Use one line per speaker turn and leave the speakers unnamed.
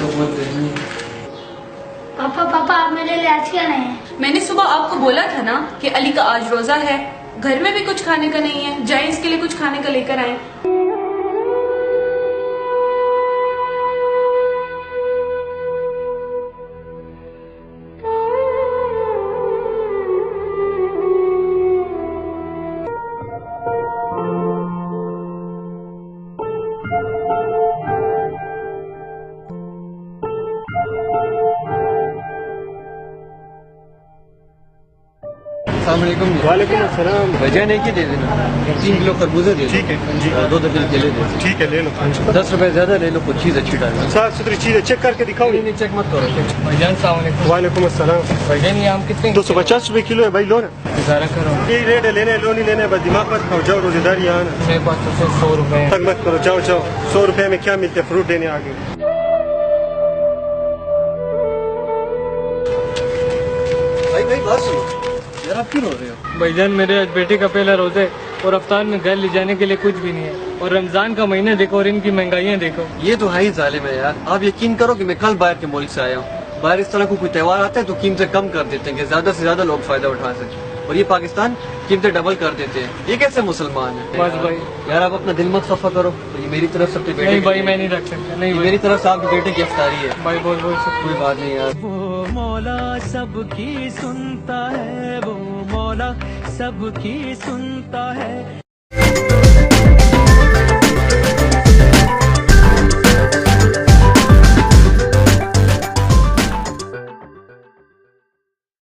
तो बहुत गर्मी है।
पापा पापा आप मेरे लिए आज क्या नहीं है?
मैंने सुबह आपको बोला था ना कि अली का आज रोजा है, घर में भी कुछ खाने का नहीं है, जाए इसके लिए कुछ खाने का लेकर आए।
अस्सलामुअलैकुम।
वालेकुम अस्सलाम।
वजह नहीं की दे देना, 3 किलो खरबूजे दे।
ठीक है जी।
और 2 दर्जन केले दे।
ठीक है ले लो।
10 रुपए ज्यादा ले लो, कुछ चीज अच्छी डालना।
साफ सुथरी चीजें चेक करके दिखाओ।
नहीं चेक मत करो।
भाईजान सलाम
वालेकुम अस्सलाम।
भाईजान ये आम कितने?
250 रुपए किलो है भाई, लो ना।
गुजारा करो।
यही रेट है, लेने लो नहीं लेने, बस दिमाग मत खाओ, जाओ रोजेदारी यहाँ ना।
मेरे पास तो सिर्फ 100 रुपए हैं।
तक मत करो, जाओ जाओ। 100 रुपए में क्या मिलते हैं, फ्रूट देने आगे।
भाई बात सुनो यार, आप क्यों रो रहे हो?
भाईजान मेरे आज बेटे का पहला रोजा है और अफ्तार में घर ले जाने के लिए कुछ भी नहीं है, और रमजान का महीना देखो और इनकी महंगाइयाँ देखो।
ये तो है ही जालिम है यार। आप यकीन करो कि मैं कल बाहर के मुल्क से आया हूँ। बाहर इस तरह को कोई त्योहार आता है तो कीमतें कम कर देते हैं कि ज्यादा से ज्यादा लोग फायदा उठा सके, और ये पाकिस्तान कीमतें डबल कर देते हैं। ये कैसे मुसलमान है?
बस भाई
यार आप अपना दिल मत खफा करो। तो ये मेरी तरफ से अपने बेटे
नहीं
की-
भाई मैं नहीं रख सकता। नहीं भाई,
मेरी तरफ से आपके बेटे की इफ्तारी है
भाई बोल सकते।
कोई बात नहीं यार।
वो मौला सबकी सुनता है, वो मौला सबकी सुनता है।